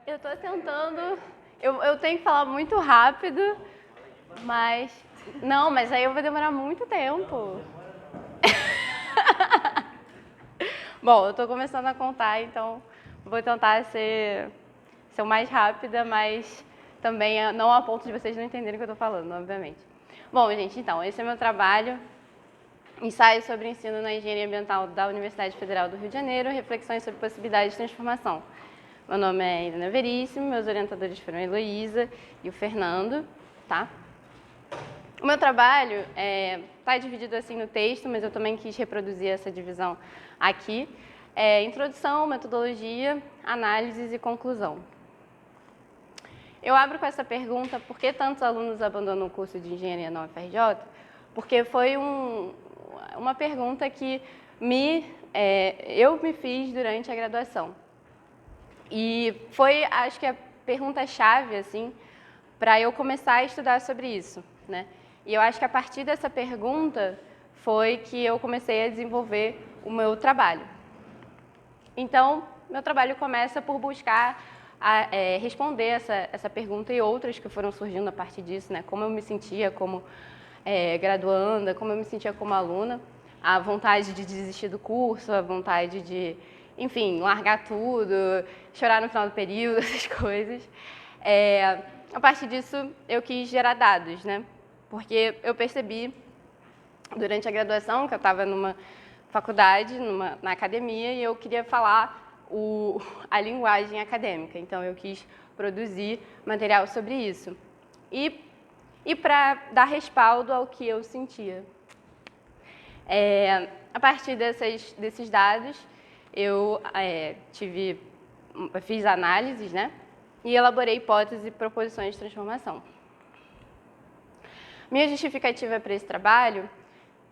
Eu tô tentando... Eu tenho que falar muito rápido, mas... Não, mas aí eu vou demorar muito tempo. Bom, eu tô começando a contar, então vou tentar ser o mais rápida, mas também não a ponto de vocês não entenderem o que eu tô falando, obviamente. Bom, gente, então, esse é meu trabalho. Ensaio sobre ensino na engenharia ambiental da Universidade Federal do Rio de Janeiro, reflexões sobre possibilidades de transformação. Meu nome é Helena Veríssimo, meus orientadores foram a Heloísa e o Fernando, tá? O meu trabalho está dividido assim no texto, mas eu também quis reproduzir essa divisão aqui. Introdução, metodologia, análises e conclusão. Eu abro com essa pergunta, por que tantos alunos abandonam o curso de engenharia na UFRJ? Porque foi uma pergunta que eu me fiz durante a graduação. E foi, acho que, a pergunta-chave, assim, para eu começar a estudar sobre isso, né? E eu acho que a partir dessa pergunta foi que eu comecei a desenvolver o meu trabalho. Então, meu trabalho começa por buscar responder essa pergunta e outras que foram surgindo a partir disso, né? Como eu me sentia como graduanda, como eu me sentia como aluna, a vontade de desistir do curso, a vontade de, enfim, largar tudo, chorar no final do período, essas coisas. A partir disso, eu quis gerar dados, né? Porque eu percebi, durante a graduação, que eu estava numa faculdade, na academia, e eu queria falar a linguagem acadêmica. Então, eu quis produzir material sobre isso. E para dar respaldo ao que eu sentia. A partir desses dados, eu fiz análises, né? E elaborei hipóteses e proposições de transformação. Minha justificativa para esse trabalho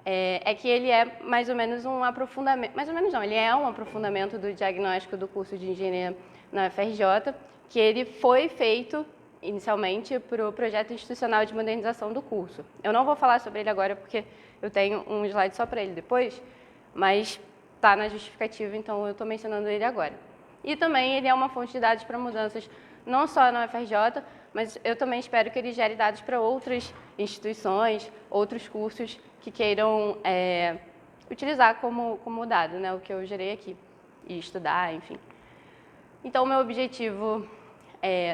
é que ele é mais ou menos um aprofundamento, mais ou menos não, ele é um aprofundamento do diagnóstico do curso de engenharia na UFRJ, que ele foi feito inicialmente para o projeto institucional de modernização do curso. Eu não vou falar sobre ele agora porque eu tenho um slide só para ele depois, mas está na justificativa, então eu estou mencionando ele agora. E também ele é uma fonte de dados para mudanças não só na UFRJ, mas eu também espero que ele gere dados para outras instituições, outros cursos que queiram utilizar como dado, né, o que eu gerei aqui, e estudar, enfim. Então, o meu objetivo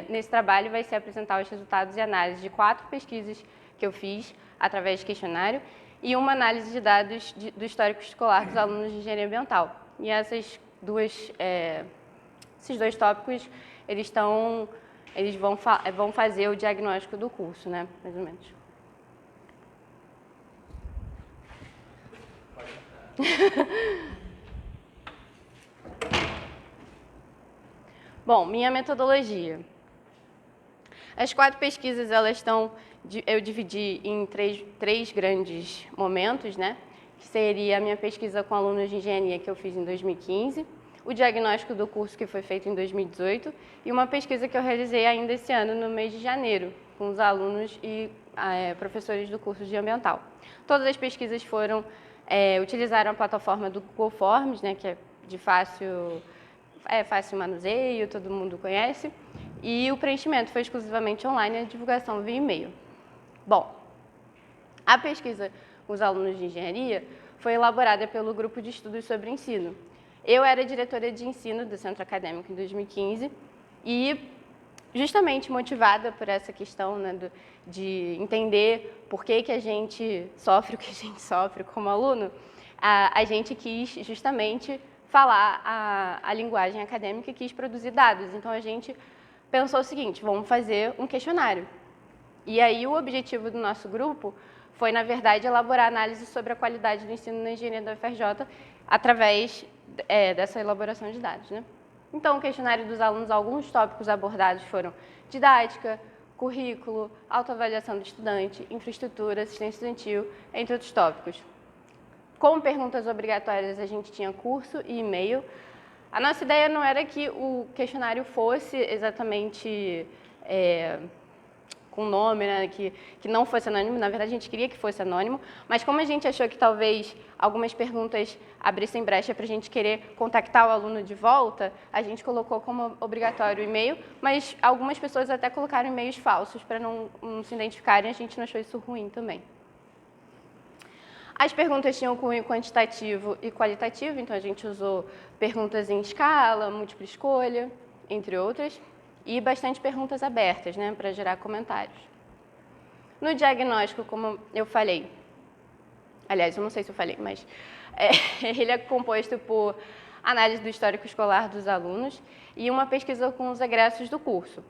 nesse trabalho vai ser apresentar os resultados e análise de 4 pesquisas que eu fiz através de questionário e uma análise de dados do histórico escolar dos alunos de engenharia ambiental. E esses dois tópicos, eles vão fazer o diagnóstico do curso, né, mais ou menos. Bom, minha metodologia. As 4 pesquisas, eu dividi em três grandes momentos, né? Que seria a minha pesquisa com alunos de engenharia, que eu fiz em 2015, o diagnóstico do curso, que foi feito em 2018, e uma pesquisa que eu realizei ainda esse ano, no mês de janeiro, com os alunos e professores do curso de ambiental. Todas as pesquisas utilizaram a plataforma do Google Forms, né, que é de fácil manuseio, todo mundo conhece, e o preenchimento foi exclusivamente online e a divulgação via e-mail. Bom, a pesquisa com os alunos de engenharia foi elaborada pelo Grupo de Estudos sobre Ensino. Eu era diretora de ensino do Centro Acadêmico em 2015 e, justamente motivada por essa questão, né, de entender por que a gente sofre o que a gente sofre como aluno, a gente quis justamente falar a linguagem acadêmica e quis produzir dados. Então, a gente pensou o seguinte, vamos fazer um questionário. E aí, o objetivo do nosso grupo foi, na verdade, elaborar análise sobre a qualidade do ensino na engenharia da UFRJ através dessa elaboração de dados, né? Então, o questionário dos alunos, alguns tópicos abordados foram didática, currículo, autoavaliação do estudante, infraestrutura, assistência estudantil, entre outros tópicos. Como perguntas obrigatórias, a gente tinha curso e e-mail. A nossa ideia não era que o questionário fosse exatamente com nome, né, que não fosse anônimo. Na verdade, a gente queria que fosse anônimo, mas como a gente achou que talvez algumas perguntas abrissem brecha para a gente querer contactar o aluno de volta, a gente colocou como obrigatório o e-mail, mas algumas pessoas até colocaram e-mails falsos para não se identificarem, a gente não achou isso ruim também. As perguntas tinham cunho quantitativo e qualitativo, então a gente usou perguntas em escala, múltipla escolha, entre outras, e bastante perguntas abertas, né, para gerar comentários. No diagnóstico, como eu falei, aliás, eu não sei se eu falei, mas ele é composto por análise do histórico escolar dos alunos e uma pesquisa com os egressos do curso.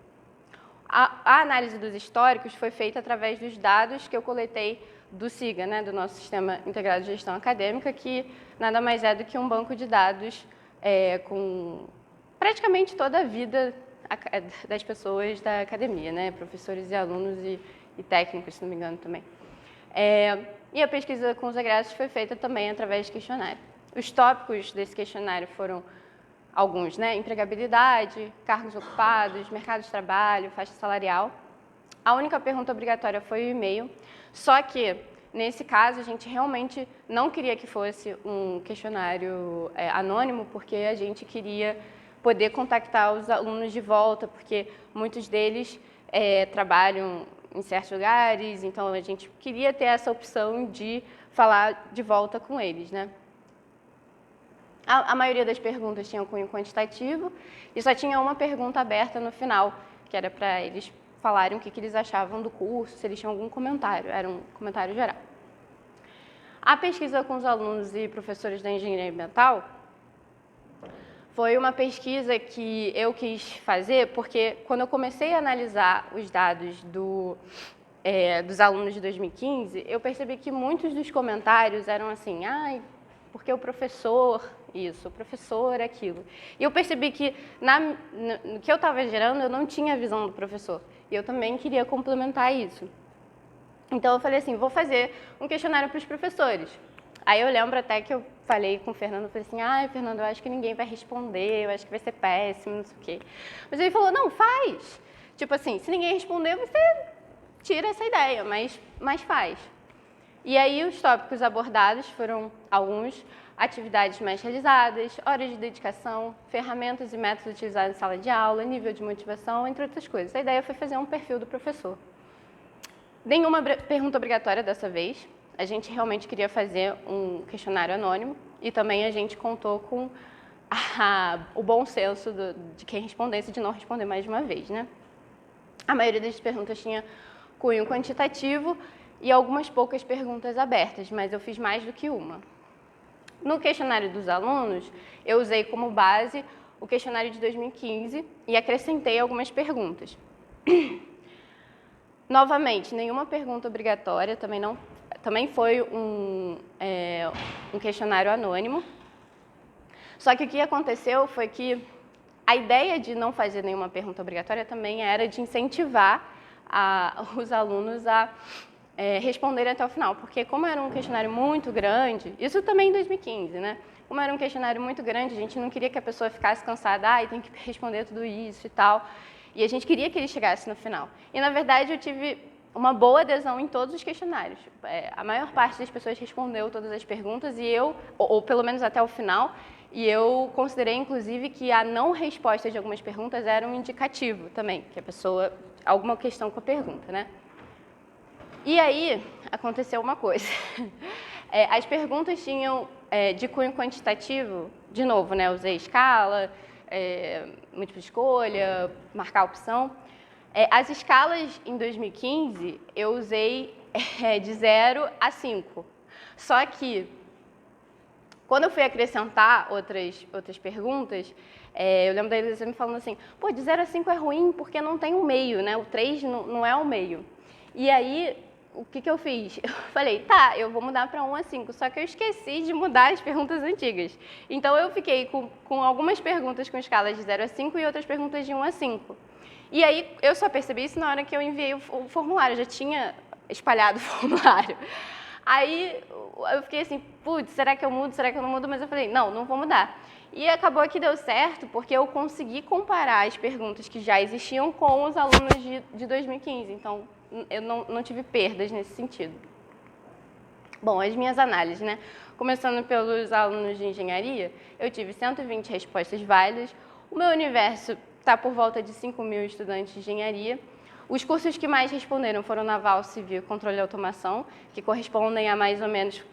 A análise dos históricos foi feita através dos dados que eu coletei do SIGA, né, do nosso Sistema Integrado de Gestão Acadêmica, que nada mais é do que um banco de dados com praticamente toda a vida das pessoas da academia, né, professores e alunos e técnicos, se não me engano, também. E a pesquisa com os egressos foi feita também através de questionário. Os tópicos desse questionário foram alguns, né, empregabilidade, cargos ocupados, mercado de trabalho, faixa salarial. A única pergunta obrigatória foi o e-mail, só que, nesse caso, a gente realmente não queria que fosse um questionário anônimo, porque a gente queria poder contactar os alunos de volta, porque muitos deles trabalham em certos lugares, então a gente queria ter essa opção de falar de volta com eles, né? A maioria das perguntas tinha cunho quantitativo e só tinha uma pergunta aberta no final, que era para eles falarem o que eles achavam do curso, se eles tinham algum comentário, era um comentário geral. A pesquisa com os alunos e professores da engenharia ambiental foi uma pesquisa que eu quis fazer porque quando eu comecei a analisar os dados dos alunos de 2015, eu percebi que muitos dos comentários eram assim, porque o professor isso, o professor aquilo. E eu percebi que no que eu estava gerando, eu não tinha a visão do professor. E eu também queria complementar isso. Então eu falei assim, vou fazer um questionário para os professores. Aí eu lembro até que eu falei com o Fernando, falei assim, Fernando, eu acho que ninguém vai responder, eu acho que vai ser péssimo, não sei o quê. Mas ele falou, não, faz. Tipo assim, se ninguém responder, você tira essa ideia, mas faz. E aí os tópicos abordados foram alguns, atividades mais realizadas, horas de dedicação, ferramentas e métodos utilizados em sala de aula, nível de motivação, entre outras coisas. A ideia foi fazer um perfil do professor. Nenhuma pergunta obrigatória dessa vez. A gente realmente queria fazer um questionário anônimo e também a gente contou com o bom senso de quem respondesse de não responder mais de uma vez, né? A maioria das perguntas tinha cunho quantitativo e algumas poucas perguntas abertas, mas eu fiz mais do que uma. No questionário dos alunos, eu usei como base o questionário de 2015 e acrescentei algumas perguntas. Novamente, nenhuma pergunta obrigatória, também foi um questionário anônimo. Só que o que aconteceu foi que a ideia de não fazer nenhuma pergunta obrigatória também era de incentivar os alunos a responderem até o final, porque como era um questionário muito grande, isso também em 2015, né? Como era um questionário muito grande, a gente não queria que a pessoa ficasse cansada, tem que responder tudo isso e tal, e a gente queria que ele chegasse no final. E, na verdade, eu tive uma boa adesão em todos os questionários. A maior parte das pessoas respondeu todas as perguntas, e ou pelo menos até o final, e eu considerei, inclusive, que a não resposta de algumas perguntas era um indicativo também, que a pessoa, alguma questão com a pergunta, né? E aí, aconteceu uma coisa. As perguntas tinham de cunho quantitativo, de novo, né? Usei escala, múltipla escolha, marcar a opção. As escalas em 2015, eu usei de 0 a 5. Só que, quando eu fui acrescentar outras perguntas, eu lembro da Elisa me falando assim, de 0 a 5 é ruim porque não tem um meio, né? O 3 não é o meio. E aí, o que eu fiz? Eu falei, eu vou mudar para 1 a 5, só que eu esqueci de mudar as perguntas antigas. Então, eu fiquei com algumas perguntas com escalas de 0 a 5 e outras perguntas de 1 a 5. E aí, eu só percebi isso na hora que eu enviei o formulário, eu já tinha espalhado o formulário. Aí, eu fiquei assim, será que eu mudo, será que eu não mudo? Mas eu falei, não vou mudar. E acabou que deu certo porque eu consegui comparar as perguntas que já existiam com os alunos de 2015. Então, eu não tive perdas nesse sentido. Bom, as minhas análises, né? Começando pelos alunos de engenharia, eu tive 120 respostas válidas. O meu universo está por volta de 5.000 estudantes de engenharia. Os cursos que mais responderam foram Naval, Civil, Controle e Automação, que correspondem a mais ou menos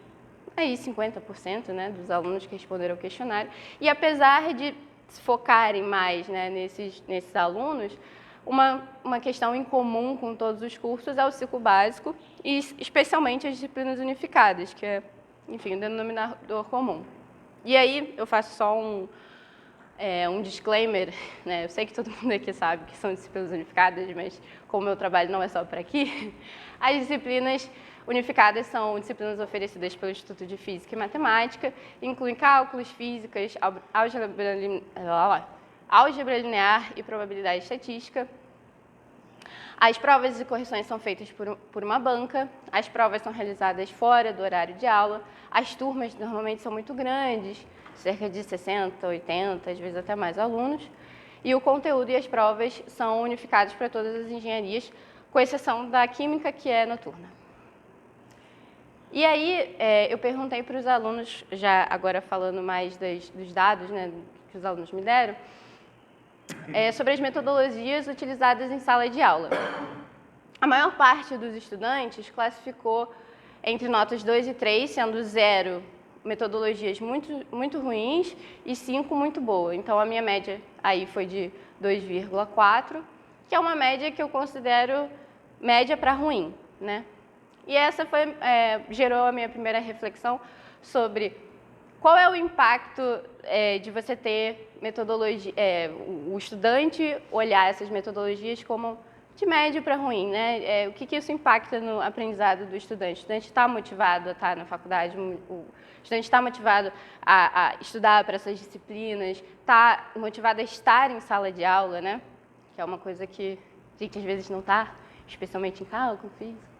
aí 50%, né, dos alunos que responderam ao questionário. E apesar de se focarem mais, né, nesses alunos, uma questão em comum com todos os cursos é o ciclo básico e especialmente as disciplinas unificadas, que é, enfim, o denominador comum. E aí eu faço só um disclaimer, né? Eu sei que todo mundo aqui sabe que são disciplinas unificadas, mas como o meu trabalho não é só para aqui, as disciplinas unificadas são disciplinas oferecidas pelo Instituto de Física e Matemática, incluem cálculos, físicas, álgebra linear e probabilidade estatística. As provas e correções são feitas por uma banca, as provas são realizadas fora do horário de aula, as turmas normalmente são muito grandes, cerca de 60, 80, às vezes até mais alunos, e o conteúdo e as provas são unificados para todas as engenharias, com exceção da química, que é noturna. E aí, eu perguntei para os alunos, já agora falando mais dos dados, né, que os alunos me deram, sobre as metodologias utilizadas em sala de aula. A maior parte dos estudantes classificou entre notas 2 e 3, sendo 0 metodologias muito ruins e 5 muito boas. Então, a minha média aí foi de 2,4, que é uma média que eu considero média para ruim, né? E essa gerou a minha primeira reflexão sobre qual é o impacto de você ter metodologia, o estudante olhar essas metodologias como de médio para ruim, né? O que isso impacta no aprendizado do estudante? O estudante está motivado a estar na faculdade, o estudante está motivado a estudar para essas disciplinas, está motivado a estar em sala de aula, né? Que é uma coisa que a gente às vezes não está, especialmente em cálculo, física.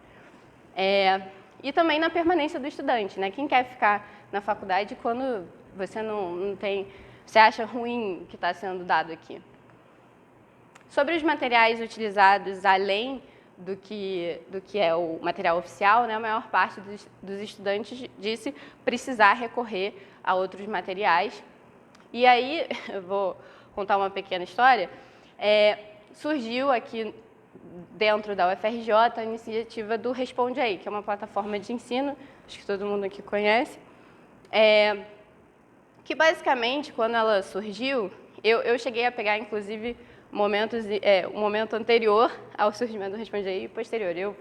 E também na permanência do estudante, né? Quem quer ficar na faculdade quando você não tem, você acha ruim o que está sendo dado aqui. Sobre os materiais utilizados além do que é o material oficial, né, a maior parte dos estudantes disse precisar recorrer a outros materiais. E aí, eu vou contar uma pequena história, surgiu aqui dentro da UFRJ a iniciativa do Responde Aí, que é uma plataforma de ensino, acho que todo mundo aqui conhece, que basicamente, quando ela surgiu, eu cheguei a pegar, inclusive, um momento anterior ao surgimento do Responde Aí e posterior. Eu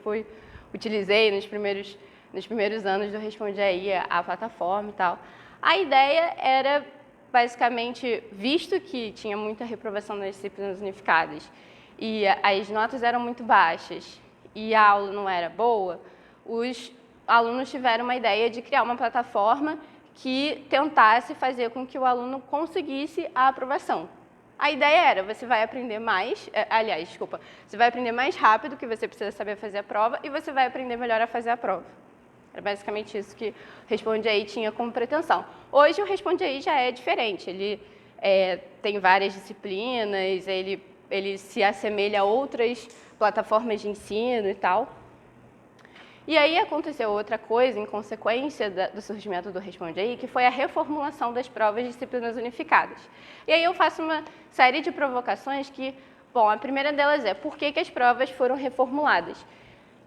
utilizei nos primeiros anos do Responde Aí a plataforma e tal. A ideia era, basicamente, visto que tinha muita reprovação nas disciplinas unificadas e as notas eram muito baixas e a aula não era boa, os alunos tiveram uma ideia de criar uma plataforma que tentasse fazer com que o aluno conseguisse a aprovação. A ideia era, você vai aprender mais, você vai aprender mais rápido, que você precisa saber fazer a prova, e você vai aprender melhor a fazer a prova. Era basicamente isso que o Responde Aí tinha como pretensão. Hoje o Responde Aí já é diferente, ele tem várias disciplinas, ele se assemelha a outras plataformas de ensino e tal. E aí aconteceu outra coisa, em consequência do surgimento do Responde Aí, que foi a reformulação das provas de disciplinas unificadas. E aí eu faço uma série de provocações que, bom, a primeira delas é por que as provas foram reformuladas?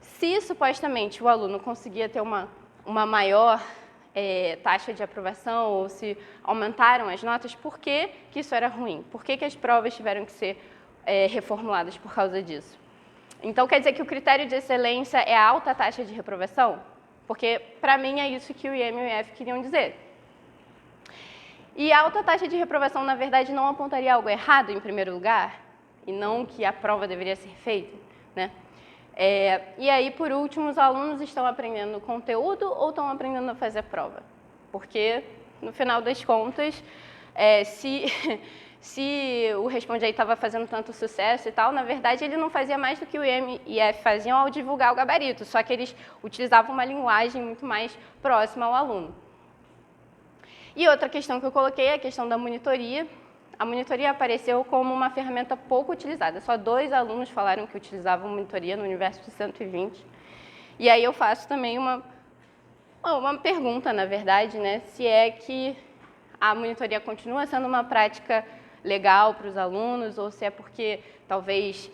Se supostamente o aluno conseguia ter uma maior taxa de aprovação ou se aumentaram as notas, por que isso era ruim? Por que as provas tiveram que ser reformuladas por causa disso? Então, quer dizer que o critério de excelência é a alta taxa de reprovação? Porque, para mim, é isso que o IEM e o IF queriam dizer. E a alta taxa de reprovação, na verdade, não apontaria algo errado, em primeiro lugar, e não que a prova deveria ser feita, né? E aí, por último, os alunos estão aprendendo conteúdo ou estão aprendendo a fazer a prova? Porque, no final das contas, se o Responde Aí estava fazendo tanto sucesso e tal, na verdade, ele não fazia mais do que o IEM e IF faziam ao divulgar o gabarito, só que eles utilizavam uma linguagem muito mais próxima ao aluno. E outra questão que eu coloquei é a questão da monitoria. A monitoria apareceu como uma ferramenta pouco utilizada. Só 2 alunos falaram que utilizavam monitoria no universo de 120. E aí eu faço também uma pergunta, na verdade, né, se é que a monitoria continua sendo uma prática legal para os alunos ou se é porque talvez,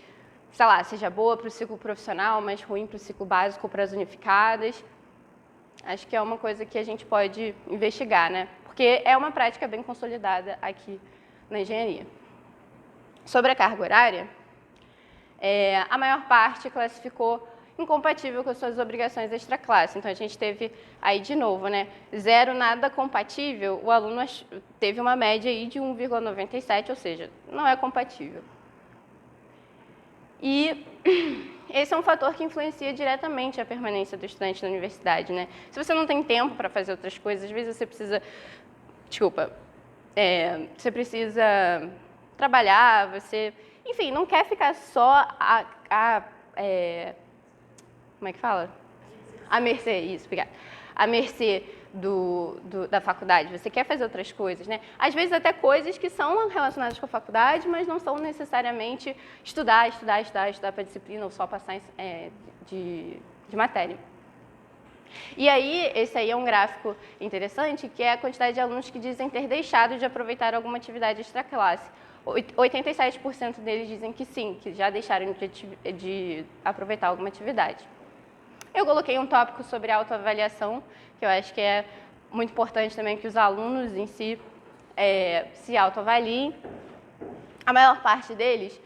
sei lá, seja boa para o ciclo profissional, mas ruim para o ciclo básico ou para as unificadas. Acho que é uma coisa que a gente pode investigar, né? Porque é uma prática bem consolidada aqui na engenharia. Sobre a carga horária, a maior parte classificou incompatível com as suas obrigações extra-classe. Então, a gente teve aí, de novo, né, 0 nada compatível, o aluno teve uma média aí de 1,97, ou seja, não é compatível. E esse é um fator que influencia diretamente a permanência do estudante na universidade, né? Se você não tem tempo para fazer outras coisas, às vezes você precisa, você precisa trabalhar, você, enfim, não quer ficar só como é que fala? À mercê, isso, obrigada. À mercê da faculdade. Você quer fazer outras coisas, né? Às vezes até coisas que são relacionadas com a faculdade, mas não são necessariamente estudar para disciplina ou só passar de matéria. E aí, esse aí é um gráfico interessante, que é a quantidade de alunos que dizem ter deixado de aproveitar alguma atividade extraclasse. 87% deles dizem que sim, que já deixaram de aproveitar alguma atividade. Eu coloquei um tópico sobre autoavaliação, que eu acho que é muito importante também que os alunos em si se autoavaliem. A maior parte deles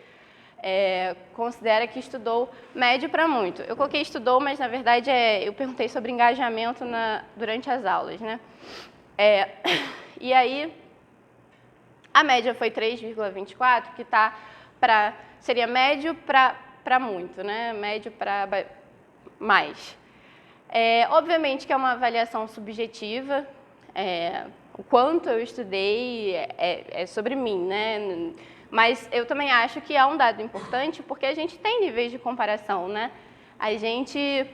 considera que estudou médio para muito. Eu coloquei estudou, mas na verdade eu perguntei sobre engajamento durante as aulas, né? E aí, a média foi 3,24, que seria médio para muito, né? Médio para mais. Obviamente que é uma avaliação subjetiva, o quanto eu estudei é sobre mim, né? Mas eu também acho que é um dado importante porque a gente tem níveis de comparação, né? A gente,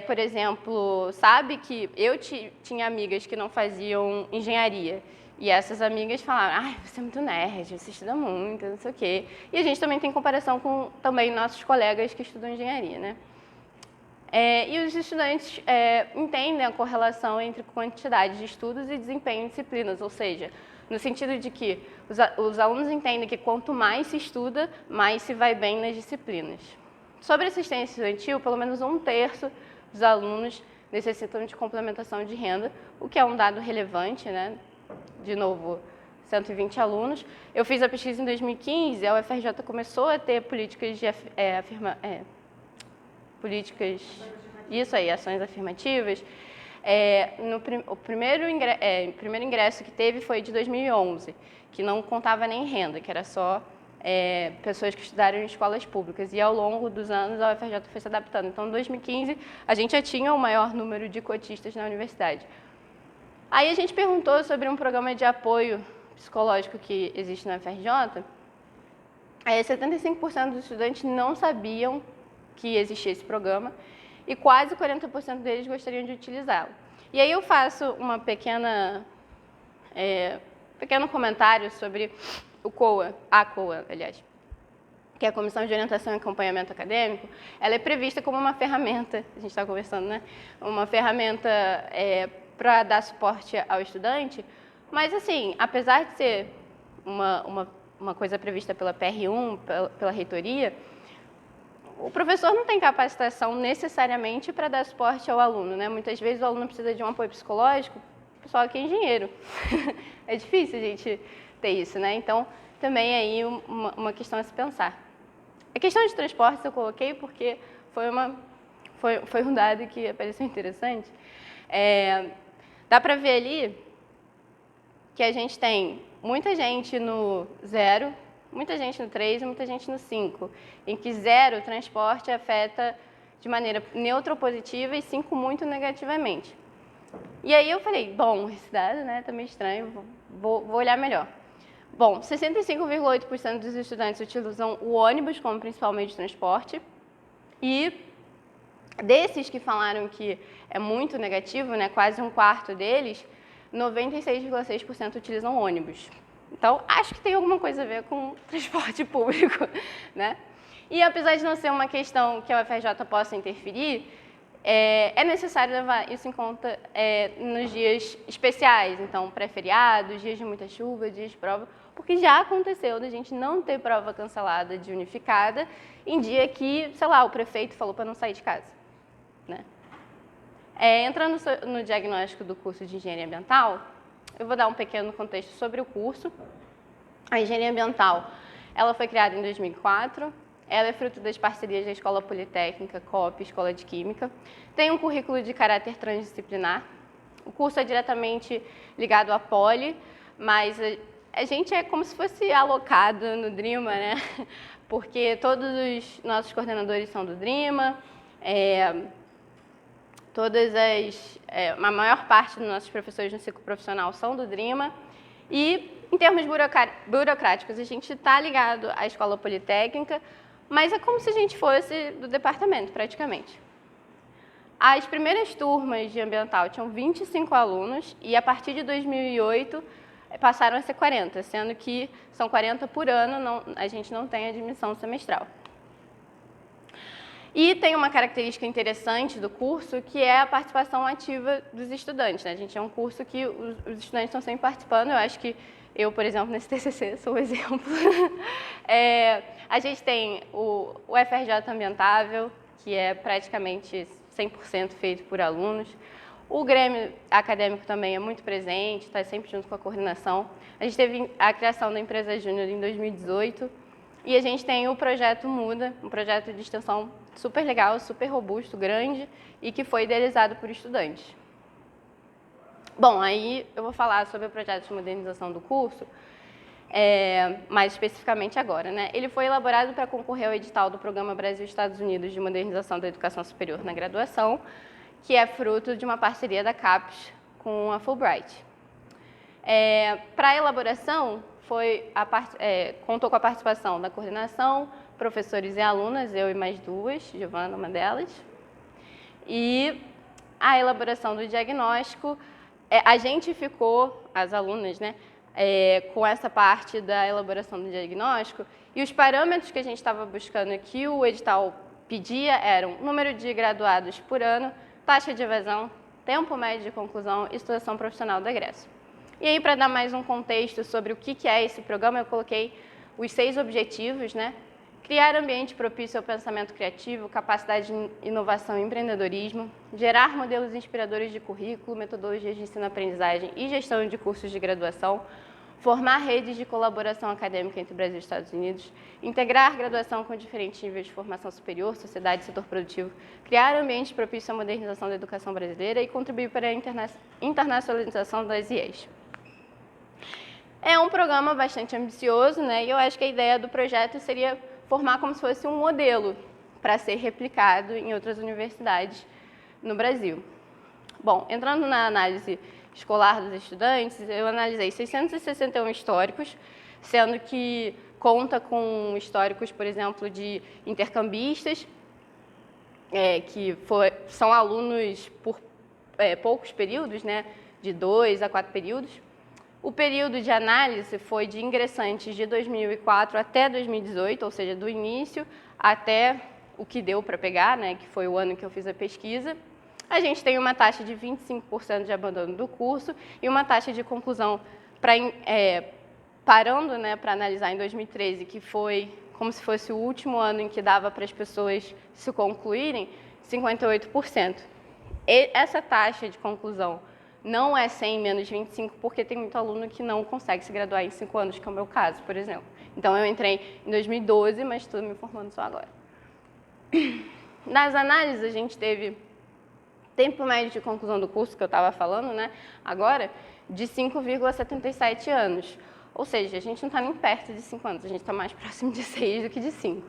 por exemplo, sabe que eu tinha amigas que não faziam engenharia e essas amigas falaram, ai, você é muito nerd, você estuda muito, não sei o quê. E a gente também tem comparação com também nossos colegas que estudam engenharia, né? E os estudantes entendem a correlação entre quantidade de estudos e desempenho em disciplinas, ou seja, no sentido de que os alunos entendem que quanto mais se estuda, mais se vai bem nas disciplinas. Sobre assistência estudantil, pelo menos 1/3 dos alunos necessitam de complementação de renda, o que é um dado relevante, né? De novo, 120 alunos. Eu fiz a pesquisa em 2015, a UFRJ começou a ter políticas de ações afirmativas. O primeiro ingresso que teve foi de 2011, que não contava nem renda, que era só pessoas que estudaram em escolas públicas. E ao longo dos anos a UFRJ foi se adaptando. Então, em 2015, a gente já tinha o maior número de cotistas na universidade. Aí a gente perguntou sobre um programa de apoio psicológico que existe na UFRJ. 75% dos estudantes não sabiam que existia esse programa e quase 40% deles gostariam de utilizá-lo. E aí eu faço uma pequeno comentário sobre a COA, aliás, que é a Comissão de Orientação e Acompanhamento Acadêmico. Ela é prevista como uma ferramenta, a gente está conversando, né? Uma ferramenta para dar suporte ao estudante, mas assim, apesar de ser uma coisa prevista pela PR1, pela reitoria, o professor não tem capacitação necessariamente para dar suporte ao aluno, né? Muitas vezes o aluno precisa de um apoio psicológico, o pessoal aqui é engenheiro. É difícil a gente ter isso, né? Então, também aí uma questão a se pensar. A questão de transportes eu coloquei porque foi um dado que apareceu interessante. Dá para ver ali que a gente tem muita gente no 0, muita gente no 3 e muita gente no 5, em que 0 o transporte afeta de maneira neutra ou positiva e 5 muito negativamente. E aí eu falei, bom, esse dado tá meio estranho, vou olhar melhor. Bom, 65,8% dos estudantes utilizam o ônibus como principal meio de transporte e desses que falaram que é muito negativo, quase 1/4 deles, 96,6% utilizam ônibus. Então, acho que tem alguma coisa a ver com transporte público, né? E apesar de não ser uma questão que a UFRJ possa interferir, é necessário levar isso em conta nos dias especiais, então pré-feriados, dias de muita chuva, dias de prova, porque já aconteceu da gente não ter prova cancelada de unificada em dia que, sei lá, o prefeito falou para não sair de casa, né? Entrando no diagnóstico do curso de Engenharia Ambiental, eu vou dar um pequeno contexto sobre o curso. A Engenharia Ambiental, ela foi criada em 2004, ela é fruto das parcerias da Escola Politécnica, COP, Escola de Química. Tem um currículo de caráter transdisciplinar. O curso é diretamente ligado à Poli, mas a gente é como se fosse alocado no DRIMA, né? Porque todos os nossos coordenadores são do DRIMA, a maior parte dos nossos professores no ciclo profissional são do DRIMA. E, em termos burocráticos, a gente está ligado à Escola Politécnica, mas é como se a gente fosse do departamento, praticamente. As primeiras turmas de ambiental tinham 25 alunos e, a partir de 2008, passaram a ser 40, sendo que são 40 por ano, a gente não tem admissão semestral. E tem uma característica interessante do curso, que é a participação ativa dos estudantes, né? A gente é um curso que os estudantes estão sempre participando. Eu acho que eu, por exemplo, nesse TCC sou um exemplo. A gente tem o FRJ Ambientável, que é praticamente 100% feito por alunos. O Grêmio Acadêmico também é muito presente, está sempre junto com a coordenação. A gente teve a criação da empresa Júnior em 2018. E a gente tem o projeto Muda, um projeto de extensão super legal, super robusto, grande e que foi idealizado por estudantes. Bom, aí eu vou falar sobre o projeto de modernização do curso, mais especificamente agora, né? Ele foi elaborado para concorrer ao edital do Programa Brasil-Estados Unidos de Modernização da Educação Superior na Graduação, que é fruto de uma parceria da CAPES com a Fulbright. Para a elaboração, contou com a participação da coordenação, professores e alunas, eu e mais duas, Giovana, uma delas. E a elaboração do diagnóstico, a gente ficou, as alunas, né, com essa parte da elaboração do diagnóstico, e os parâmetros que a gente estava buscando que o edital pedia eram número de graduados por ano, taxa de evasão, tempo médio de conclusão e situação profissional do egresso. E aí, para dar mais um contexto sobre o que é esse programa, eu coloquei os 6 objetivos, né? Criar ambiente propício ao pensamento criativo, capacidade de inovação e empreendedorismo, gerar modelos inspiradores de currículo, metodologias de ensino-aprendizagem e gestão de cursos de graduação, formar redes de colaboração acadêmica entre Brasil e Estados Unidos, integrar graduação com diferentes níveis de formação superior, sociedade e setor produtivo, criar ambiente propício à modernização da educação brasileira e contribuir para a internacionalização das IES. É um programa bastante ambicioso, né? E eu acho que a ideia do projeto seria formar como se fosse um modelo para ser replicado em outras universidades no Brasil. Bom, entrando na análise escolar dos estudantes, eu analisei 661 históricos, sendo que conta com históricos, por exemplo, de intercambistas, que são alunos por poucos períodos, né? De 2 a 4 períodos. O período de análise foi de ingressantes de 2004 até 2018, ou seja, do início até o que deu para pegar, né, que foi o ano que eu fiz a pesquisa. A gente tem uma taxa de 25% de abandono do curso e uma taxa de conclusão, parando, né, para analisar em 2013, que foi como se fosse o último ano em que dava para as pessoas se concluírem, 58%. E essa taxa de conclusão não é 100 menos 25, porque tem muito aluno que não consegue se graduar em 5 anos, que é o meu caso, por exemplo. Então, eu entrei em 2012, mas estou me formando só agora. Nas análises, a gente teve tempo médio de conclusão do curso, que eu estava falando, né, agora, de 5,77 anos. Ou seja, a gente não está nem perto de 5 anos, a gente está mais próximo de 6 do que de 5.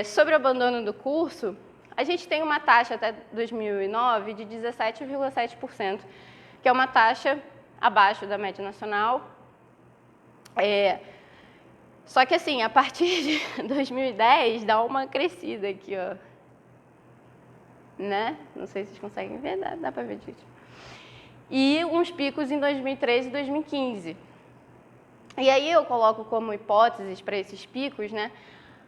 Sobre o abandono do curso, a gente tem uma taxa até 2009 de 17,7%, que é uma taxa abaixo da média nacional. Só que, assim, a partir de 2010, dá uma crescida aqui, ó. Né? Não sei se vocês conseguem ver, dá para ver, gente. e uns picos em 2013 e 2015. E aí eu coloco como hipóteses para esses picos, né,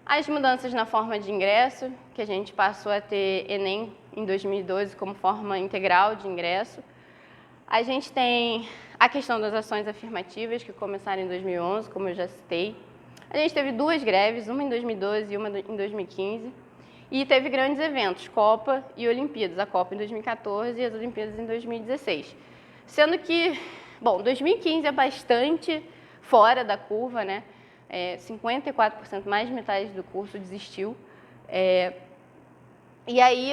as mudanças na forma de ingresso, que a gente passou a ter Enem em 2012 como forma integral de ingresso. A gente tem a questão das ações afirmativas, que começaram em 2011, como eu já citei. A gente teve 2 greves, uma em 2012 e uma em 2015. E teve grandes eventos, Copa e Olimpíadas. A Copa em 2014 e as Olimpíadas em 2016. Sendo que, bom, 2015 é bastante fora da curva, né? 54%, mais de metade do curso desistiu. E aí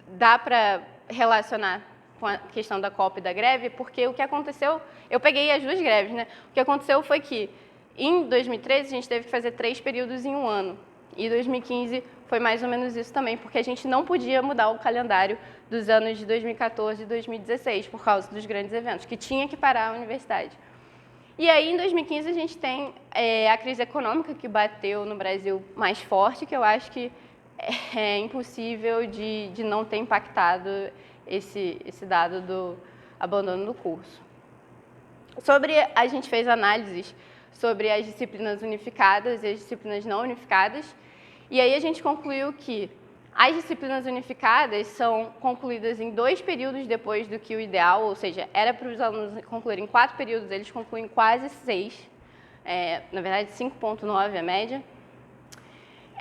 dá para relacionar com a questão da Copa e da greve, porque o que aconteceu, eu peguei as 2 greves, né? O que aconteceu foi que em 2013 a gente teve que fazer 3 períodos em um ano. E 2015 foi mais ou menos isso também, porque a gente não podia mudar o calendário dos anos de 2014 e 2016 por causa dos grandes eventos, que tinha que parar a universidade. E aí, em 2015, a gente tem a crise econômica que bateu no Brasil mais forte, que eu acho que é impossível de não ter impactado esse dado do abandono do curso. A gente fez análises sobre as disciplinas unificadas e as disciplinas não unificadas, e aí a gente concluiu que as disciplinas unificadas são concluídas em 2 períodos depois do que o ideal, ou seja, era para os alunos concluírem 4 períodos, eles concluem quase 6, na verdade 5,9 a média.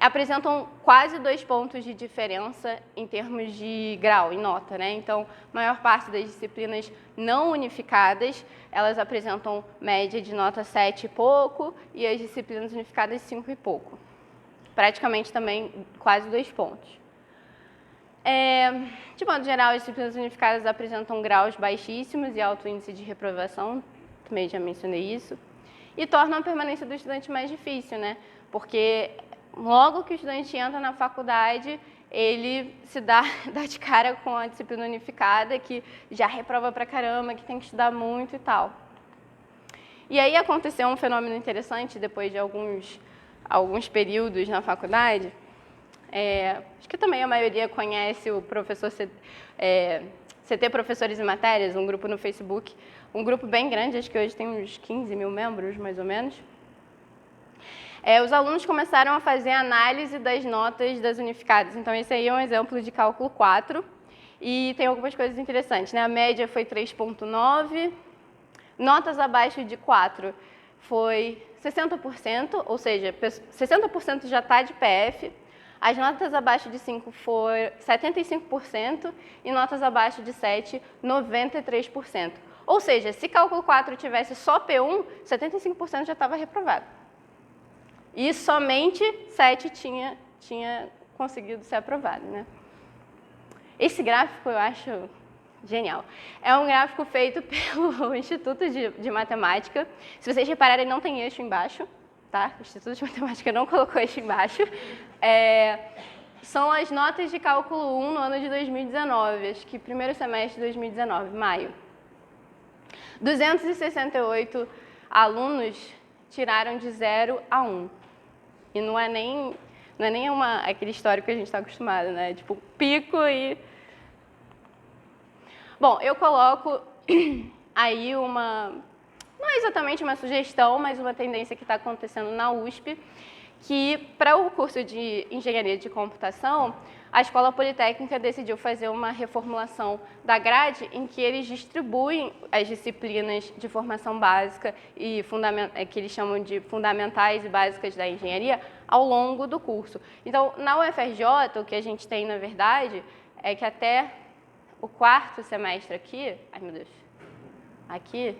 Apresentam quase 2 pontos de diferença em termos de grau, em nota, né? Então, a maior parte das disciplinas não unificadas, elas apresentam média de nota 7 e pouco, e as disciplinas unificadas 5 e pouco. Praticamente também quase 2 pontos. De modo geral, as disciplinas unificadas apresentam graus baixíssimos e alto índice de reprovação, também já mencionei isso, e tornam a permanência do estudante mais difícil, né? Porque logo que o estudante entra na faculdade, ele se dá de cara com a disciplina unificada, que já reprova pra caramba, que tem que estudar muito e tal. E aí aconteceu um fenômeno interessante depois de alguns períodos na faculdade. Acho que também a maioria conhece o professor CT Professores e Matérias, um grupo no Facebook, um grupo bem grande, acho que hoje tem uns 15 mil membros, mais ou menos. Os alunos começaram a fazer análise das notas das unificadas. Então, esse aí é um exemplo de cálculo 4. E tem algumas coisas interessantes, né? A média foi 3,9. Notas abaixo de 4 foi 60%, ou seja, 60% já está de PF. As notas abaixo de 5 foram 75% e notas abaixo de 7, 93%. Ou seja, se cálculo 4 tivesse só P1, 75% já estava reprovado. E somente 7 tinha conseguido ser aprovado, né? Esse gráfico eu acho genial. É um gráfico feito pelo Instituto de Matemática. Se vocês repararem, não tem eixo embaixo, tá? O Instituto de Matemática não colocou eixo embaixo. São as notas de cálculo 1 no ano de 2019, acho que primeiro semestre de 2019, maio. 268 alunos tiraram de 0 a 1. E não é nem aquele histórico que a gente está acostumado, né? Tipo, pico e... Bom, eu coloco aí não é exatamente uma sugestão, mas uma tendência que está acontecendo na USP, que para o curso de Engenharia de Computação, a Escola Politécnica decidiu fazer uma reformulação da grade em que eles distribuem as disciplinas de formação básica e que eles chamam de fundamentais e básicas da engenharia ao longo do curso. Então, na UFRJ, o que a gente tem, na verdade, é que até o 4º semestre aqui, ai meu Deus, aqui,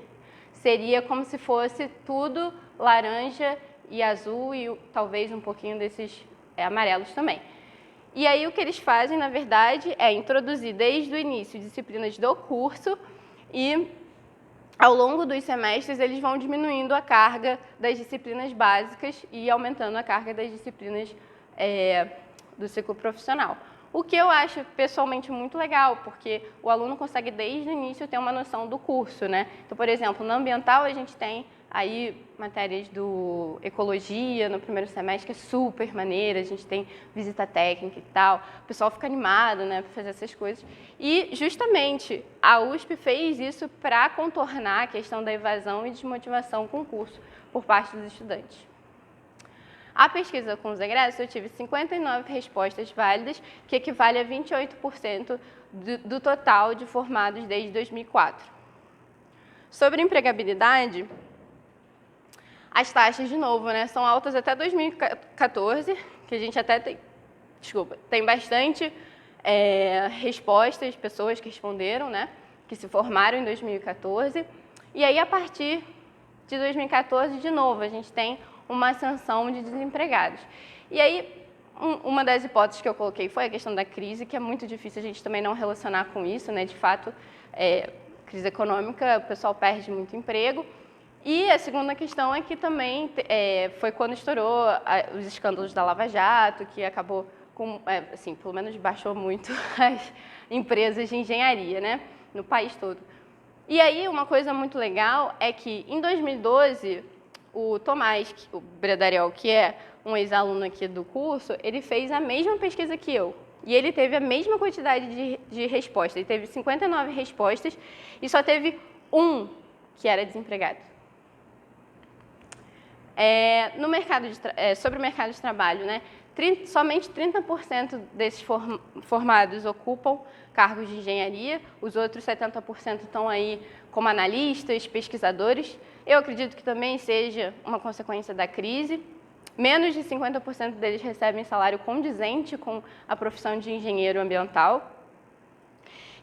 seria como se fosse tudo laranja e azul e talvez um pouquinho desses amarelos também. E aí o que eles fazem, na verdade, é introduzir desde o início disciplinas do curso e ao longo dos semestres eles vão diminuindo a carga das disciplinas básicas e aumentando a carga das disciplinas do ciclo profissional. O que eu acho pessoalmente muito legal, porque o aluno consegue desde o início ter uma noção do curso, né? Então, por exemplo, na ambiental a gente tem aí matérias do ecologia no primeiro semestre, que é super maneira, a gente tem visita técnica e tal, o pessoal fica animado, né, para fazer essas coisas. E, justamente, a USP fez isso para contornar a questão da evasão e desmotivação com o curso por parte dos estudantes. A pesquisa com os egressos, eu tive 59 respostas válidas, que equivale a 28% do total de formados desde 2004. Sobre empregabilidade, as taxas, de novo, né, são altas até 2014, que a gente até tem bastante respostas, pessoas que responderam, né, que se formaram em 2014. E aí, a partir de 2014, de novo, a gente tem uma ascensão de desempregados. E aí, uma das hipóteses que eu coloquei foi a questão da crise, que é muito difícil a gente também não relacionar com isso, né? De fato, crise econômica, o pessoal perde muito emprego. E a segunda questão é que também foi quando estourou os escândalos da Lava Jato, que acabou, assim, pelo menos baixou muito as empresas de engenharia, né? No país todo. E aí, uma coisa muito legal é que, em 2012, o Tomás, o Bredariol, que é um ex-aluno aqui do curso, ele fez a mesma pesquisa que eu. E ele teve a mesma quantidade de respostas. Ele teve 59 respostas e só teve um que era desempregado. Sobre o mercado de trabalho, né? Somente 30% desses formados ocupam cargos de engenharia, os outros 70% estão aí como analistas, pesquisadores. Eu acredito que também seja uma consequência da crise. Menos de 50% deles recebem salário condizente com a profissão de engenheiro ambiental.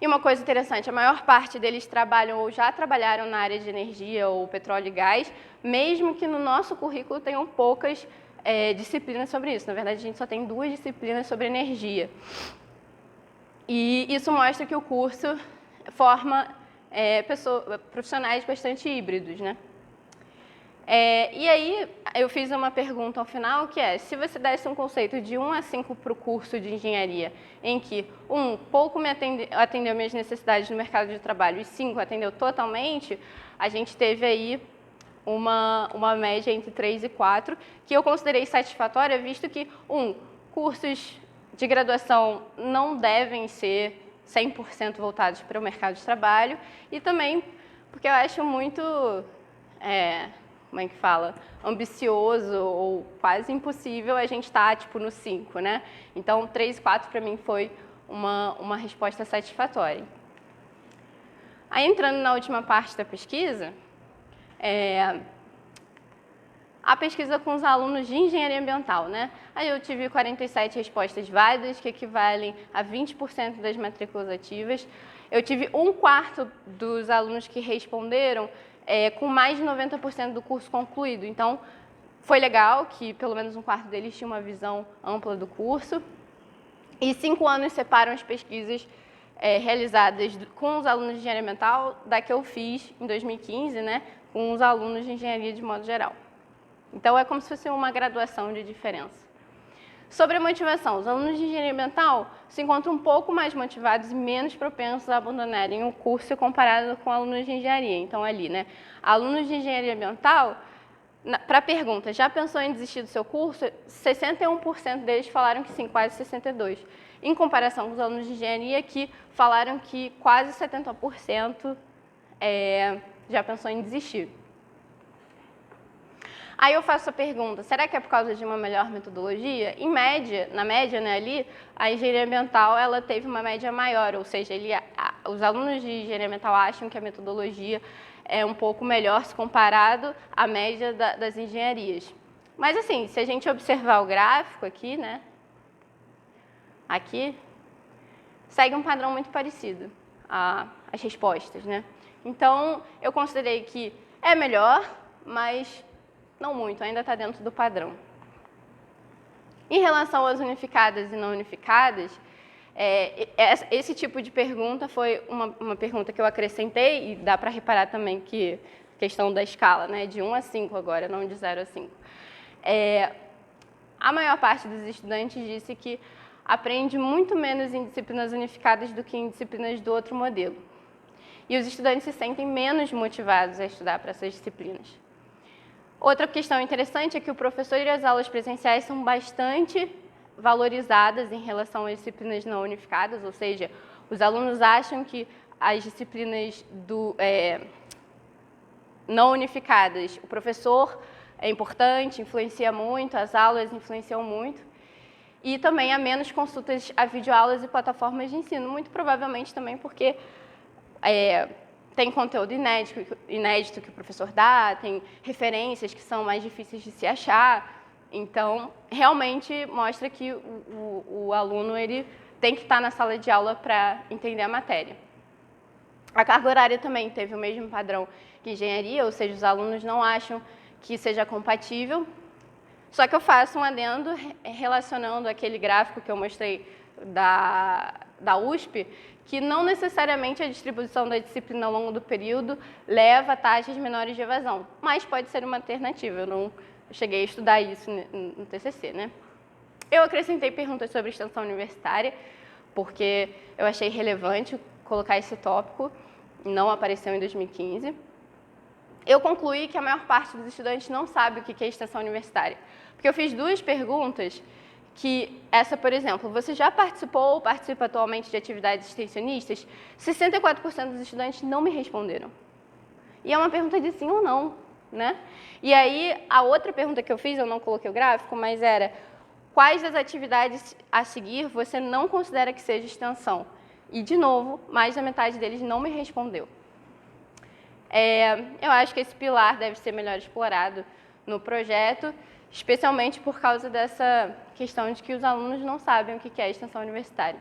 E uma coisa interessante, a maior parte deles trabalham ou já trabalharam na área de energia ou petróleo e gás, mesmo que no nosso currículo tenham poucas disciplinas sobre isso. Na verdade, a gente só tem 2 disciplinas sobre energia. E isso mostra que o curso forma profissionais bastante híbridos, né? E aí, eu fiz uma pergunta ao final, que é, se você desse um conceito de 1 a 5 para o curso de engenharia, em que 1, pouco atendeu minhas necessidades no mercado de trabalho, e 5, atendeu totalmente, a gente teve aí uma média entre 3 e 4, que eu considerei satisfatória, visto que, cursos de graduação não devem ser 100% voltados para o mercado de trabalho, e também porque eu acho muito, como é que fala, ambicioso ou quase impossível a gente estar no 5, né? Então, 3 e 4 para mim foi uma resposta satisfatória. Aí, entrando na última parte da pesquisa, a pesquisa com os alunos de engenharia ambiental, né? Aí eu tive 47 respostas válidas, que equivalem a 20% das matrículas ativas. Eu tive 1/4 dos alunos que responderam com mais de 90% do curso concluído. Então, foi legal que pelo menos 1/4 deles tinha uma visão ampla do curso. E 5 anos separam as pesquisas realizadas com os alunos de engenharia ambiental da que eu fiz em 2015, né, com os alunos de engenharia de modo geral. Então, é como se fosse uma graduação de diferença. Sobre a motivação, os alunos de engenharia ambiental se encontram um pouco mais motivados e menos propensos a abandonarem o curso comparado com alunos de engenharia. Então, ali, né, alunos de engenharia ambiental, para a pergunta, já pensou em desistir do seu curso? 61% deles falaram que sim, quase 62%. Em comparação com os alunos de engenharia, que falaram que quase 70% já pensou em desistir. Aí eu faço a pergunta, será que é por causa de uma melhor metodologia? Em média, na média, né, ali, a engenharia ambiental ela teve uma média maior, ou seja, os alunos de engenharia ambiental acham que a metodologia é um pouco melhor se comparado à média das engenharias. Mas assim, se a gente observar o gráfico aqui, né, aqui, segue um padrão muito parecido, as respostas, né? Então, eu considerei que é melhor, mas não muito, ainda está dentro do padrão. Em relação às unificadas e não unificadas, esse tipo de pergunta foi uma pergunta que eu acrescentei, e dá para reparar também que questão da escala, né, de 1 a 5 agora, não de 0 a 5. A maior parte dos estudantes disse que aprende muito menos em disciplinas unificadas do que em disciplinas do outro modelo. E os estudantes se sentem menos motivados a estudar para essas disciplinas. Outra questão interessante é que o professor e as aulas presenciais são bastante valorizadas em relação às disciplinas não unificadas, ou seja, os alunos acham que as disciplinas não unificadas, o professor é importante, influencia muito, as aulas influenciam muito, e também há menos consultas a videoaulas e plataformas de ensino, muito provavelmente também porque tem conteúdo inédito que o professor dá, tem referências que são mais difíceis de se achar, então realmente mostra que o aluno ele tem que estar na sala de aula para entender a matéria. A carga horária também teve o mesmo padrão que engenharia, ou seja, os alunos não acham que seja compatível. Só que eu faço um adendo relacionando aquele gráfico que eu mostrei da USP, que não necessariamente a distribuição da disciplina ao longo do período leva a taxas menores de evasão, mas pode ser uma alternativa. Eu não cheguei a estudar isso no TCC, né? Eu acrescentei perguntas sobre extensão universitária, porque eu achei relevante colocar esse tópico, não apareceu em 2015. Eu concluí que a maior parte dos estudantes não sabe o que é extensão universitária, porque eu fiz 2 perguntas que, essa, por exemplo, você já participou ou participa atualmente de atividades extensionistas? 64% dos estudantes não me responderam. E é uma pergunta de sim ou não, né? E aí, a outra pergunta que eu fiz, eu não coloquei o gráfico, mas era: quais das atividades a seguir você não considera que seja extensão? E, de novo, mais da metade deles não me respondeu. Eu acho que esse pilar deve ser melhor explorado no projeto, especialmente por causa dessa questão de que os alunos não sabem o que é extensão universitária.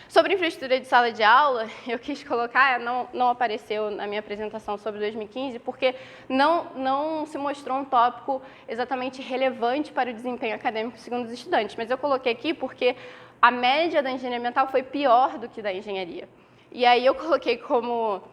Sobre infraestrutura de sala de aula, eu quis colocar, não apareceu na minha apresentação sobre 2015, porque não se mostrou um tópico exatamente relevante para o desempenho acadêmico segundo os estudantes, mas eu coloquei aqui porque a média da engenharia ambiental foi pior do que da engenharia. E aí eu coloquei como,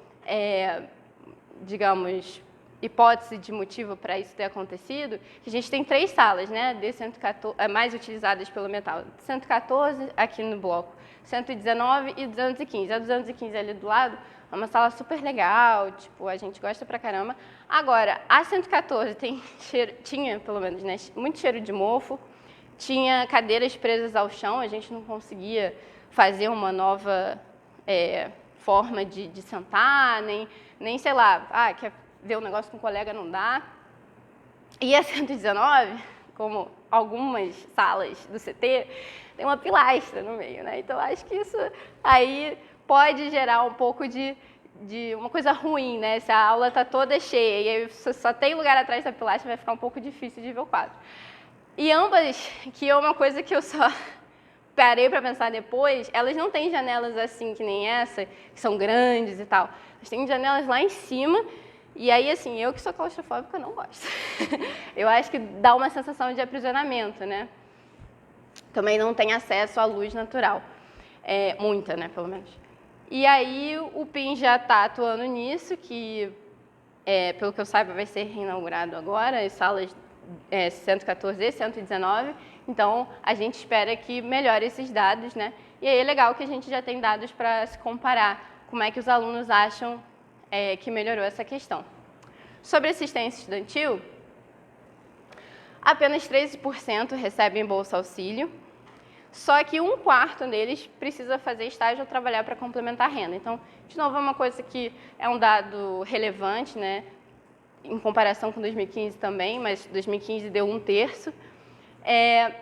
digamos, hipótese de motivo para isso ter acontecido, que a gente tem 3 salas, né, D114, mais utilizadas pelo metal, 114 aqui no bloco, 119 e 215. A 215 ali do lado é uma sala super legal, tipo, a gente gosta pra caramba. Agora, a 114 tinha, pelo menos, né, muito cheiro de mofo, tinha cadeiras presas ao chão, a gente não conseguia fazer uma nova forma de sentar, nem sei lá, quer ver um negócio com um colega, não dá. E a 119, como algumas salas do CT, tem uma pilastra no meio, né? Então, acho que isso aí pode gerar um pouco de uma coisa ruim, né? Se a aula está toda cheia e aí só tem lugar atrás da pilastra, vai ficar um pouco difícil de ver o quadro. E ambas, que é uma coisa que eu só parei para pensar depois, elas não têm janelas assim que nem essa, que são grandes e tal. Elas têm janelas lá em cima. E aí, assim, eu que sou claustrofóbica, não gosto. Eu acho que dá uma sensação de aprisionamento, né? Também não tem acesso à luz natural. Muita, né, pelo menos. E aí, o PIN já está atuando nisso, que, pelo que eu saiba, vai ser reinaugurado agora, as salas 114 e 119. Então, a gente espera que melhore esses dados, né? E aí é legal que a gente já tem dados para se comparar como é que os alunos acham que melhorou essa questão. Sobre assistência estudantil, apenas 13% recebem bolsa auxílio, só que 1/4 deles precisa fazer estágio ou trabalhar para complementar a renda. Então, de novo, é uma coisa que é um dado relevante, né, em comparação com 2015 também, mas 2015 deu 1/3.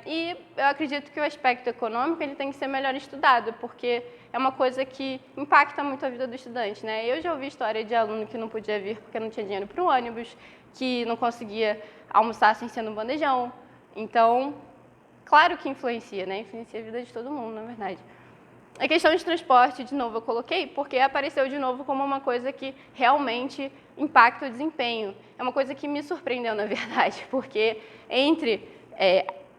E eu acredito que o aspecto econômico ele tem que ser melhor estudado, porque é uma coisa que impacta muito a vida do estudante, né? Eu já ouvi história de aluno que não podia vir porque não tinha dinheiro para o ônibus, que não conseguia almoçar sem ser no bandejão. Então, claro que influencia, né? Influencia a vida de todo mundo, na verdade. A questão de transporte, de novo, eu coloquei porque apareceu de novo como uma coisa que realmente impacta o desempenho. É uma coisa que me surpreendeu, na verdade, porque entre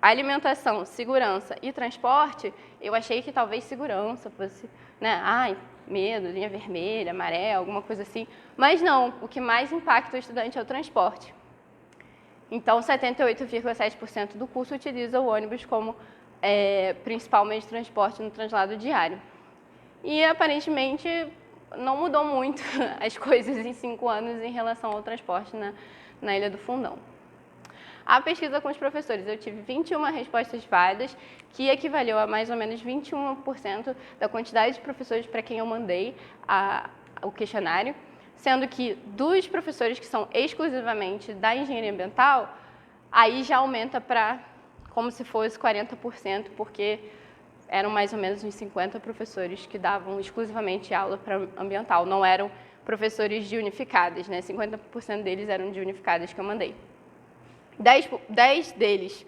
alimentação, segurança e transporte, eu achei que talvez segurança fosse, né, medo, linha vermelha, maré, alguma coisa assim. Mas não, o que mais impacta o estudante é o transporte. Então, 78,7% do curso utiliza o ônibus como principal meio de transporte no translado diário. E, aparentemente, não mudou muito as coisas em 5 anos em relação ao transporte na Ilha do Fundão. A pesquisa com os professores, eu tive 21 respostas válidas, que equivaleu a mais ou menos 21% da quantidade de professores para quem eu mandei o questionário, sendo que dos professores que são exclusivamente da engenharia ambiental, aí já aumenta para como se fosse 40%, porque eram mais ou menos uns 50 professores que davam exclusivamente aula para ambiental, não eram professores de unificadas, né? 50% deles eram de unificadas que eu mandei. 10 deles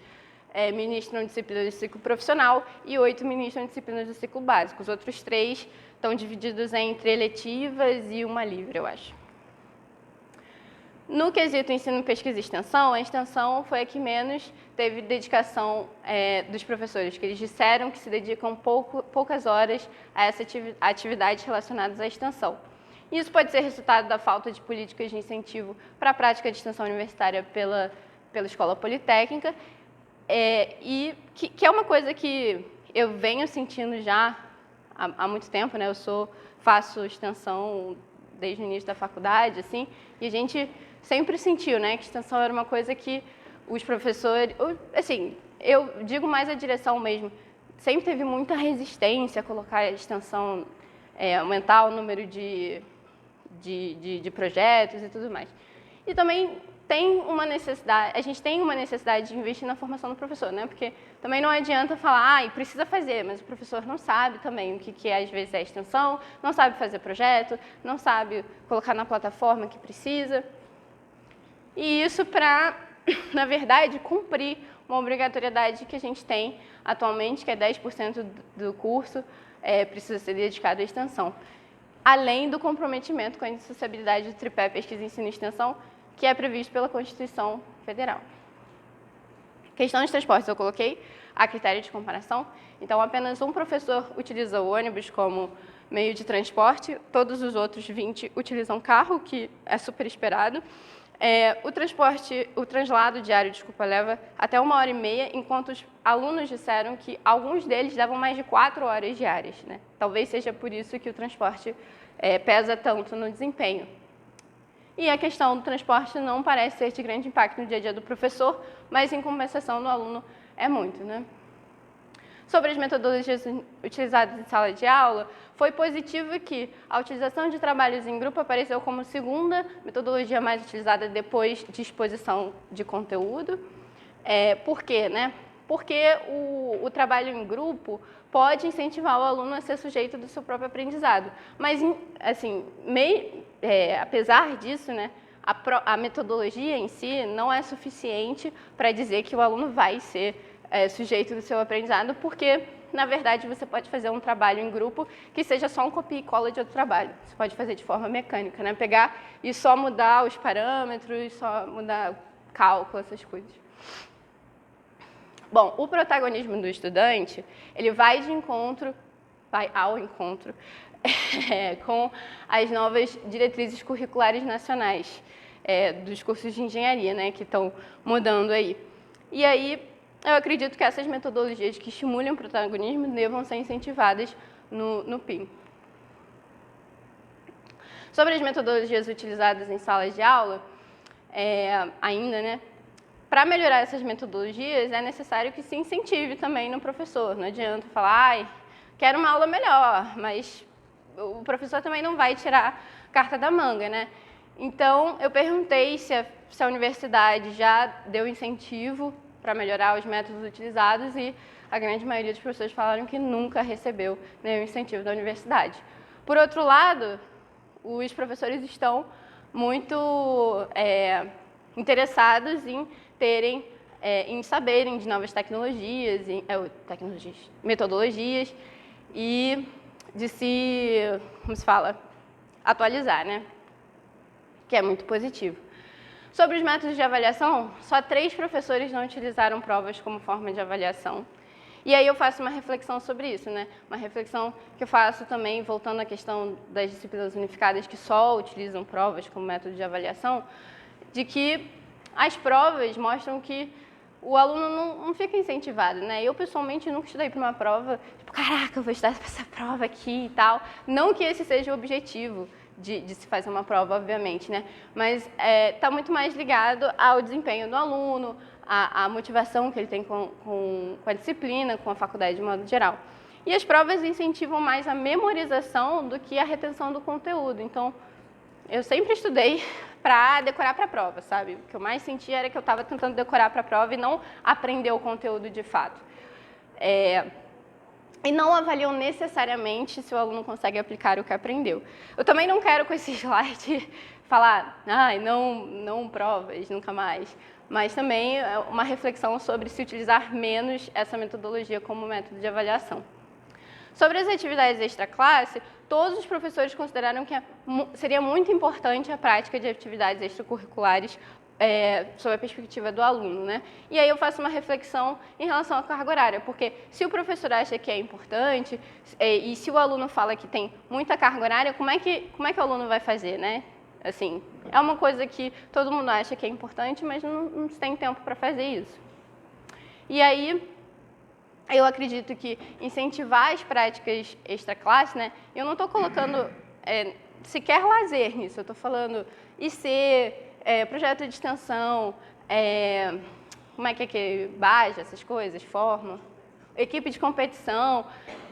ministram disciplinas de ciclo profissional e 8 ministram disciplinas do ciclo básico. Os outros 3 estão divididos entre eletivas e uma livre, eu acho. No quesito ensino, pesquisa e extensão, a extensão foi a que menos teve dedicação dos professores, que eles disseram que se dedicam poucas horas a essa atividades relacionadas à extensão. Isso pode ser resultado da falta de políticas de incentivo para a prática de extensão universitária pela Escola Politécnica, e que é uma coisa que eu venho sentindo já há muito tempo, né? Eu faço extensão desde o início da faculdade, assim, e a gente sempre sentiu, né, que extensão era uma coisa que os professores, assim, eu digo mais a direção mesmo, sempre teve muita resistência a colocar a extensão, aumentar o número de projetos e tudo mais. E também a gente tem uma necessidade de investir na formação do professor, né? Porque também não adianta falar, precisa fazer, mas o professor não sabe também o que às vezes é extensão, não sabe fazer projeto, não sabe colocar na plataforma que precisa. E isso para, na verdade, cumprir uma obrigatoriedade que a gente tem atualmente, que é 10% do curso precisa ser dedicado à extensão. Além do comprometimento com a indissociabilidade do tripé pesquisa, ensino e extensão, que é previsto pela Constituição Federal. Questão de transportes, eu coloquei a critério de comparação. Então, apenas um professor utiliza o ônibus como meio de transporte, todos os outros 20 utilizam carro, que é super esperado. O translado diário, leva até 1h30, enquanto os alunos disseram que alguns deles levam mais de 4 horas diárias, né? Talvez seja por isso que o transporte pesa tanto no desempenho. E a questão do transporte não parece ser de grande impacto no dia a dia do professor, mas em compensação no aluno é muito, né? Sobre as metodologias utilizadas em sala de aula, foi positivo que a utilização de trabalhos em grupo apareceu como segunda metodologia mais utilizada depois de exposição de conteúdo. Por quê, né? Porque o trabalho em grupo pode incentivar o aluno a ser sujeito do seu próprio aprendizado. Mas, assim, apesar disso, né, a metodologia em si não é suficiente para dizer que o aluno vai ser sujeito do seu aprendizado, porque, na verdade, você pode fazer um trabalho em grupo que seja só um copia e cola de outro trabalho. Você pode fazer de forma mecânica, né? Pegar e só mudar os parâmetros, só mudar o cálculo, essas coisas. Bom, o protagonismo do estudante, ele vai ao encontro com as novas diretrizes curriculares nacionais dos cursos de engenharia, né, que estão mudando aí. E aí, eu acredito que essas metodologias que estimulam o protagonismo devam ser incentivadas no PIN. Sobre as metodologias utilizadas em salas de aula, ainda, né, para melhorar essas metodologias, é necessário que se incentive também no professor. Não adianta falar, quero uma aula melhor, mas o professor também não vai tirar carta da manga, né? Então, eu perguntei se a universidade já deu incentivo para melhorar os métodos utilizados e a grande maioria dos professores falaram que nunca recebeu nenhum incentivo da universidade. Por outro lado, os professores estão muito interessados em em saberem de novas tecnologias, metodologias e de atualizar, né? Que é muito positivo. Sobre os métodos de avaliação, só 3 professores não utilizaram provas como forma de avaliação. E aí eu faço uma reflexão sobre isso, né? Uma reflexão que eu faço também, voltando à questão das disciplinas unificadas que só utilizam provas como método de avaliação, de que as provas mostram que o aluno não fica incentivado, né? Eu, pessoalmente, nunca estudei para uma prova, tipo, caraca, eu vou estudar para essa prova aqui e tal. Não que esse seja o objetivo de se fazer uma prova, obviamente, né? Mas está muito mais ligado ao desempenho do aluno, à motivação que ele tem com a disciplina, com a faculdade de modo geral. E as provas incentivam mais a memorização do que a retenção do conteúdo. Então, eu sempre estudei para decorar para a prova, sabe? O que eu mais sentia era que eu estava tentando decorar para a prova e não aprender o conteúdo de fato. E não avaliam necessariamente se o aluno consegue aplicar o que aprendeu. Eu também não quero com esse slide falar, não provas, nunca mais. Mas também uma reflexão sobre se utilizar menos essa metodologia como método de avaliação. Sobre as atividades extra-classe, todos os professores consideraram que seria muito importante a prática de atividades extracurriculares sob a perspectiva do aluno, né? E aí eu faço uma reflexão em relação à carga horária, porque se o professor acha que é importante e se o aluno fala que tem muita carga horária, como é que o aluno vai fazer, né? Assim, é uma coisa que todo mundo acha que é importante, mas não tem tempo para fazer isso. E aí, eu acredito que incentivar as práticas extra-classe, né? Eu não estou colocando sequer lazer nisso, eu estou falando IC, projeto de extensão, como é que Baja, essas coisas, forma, equipe de competição,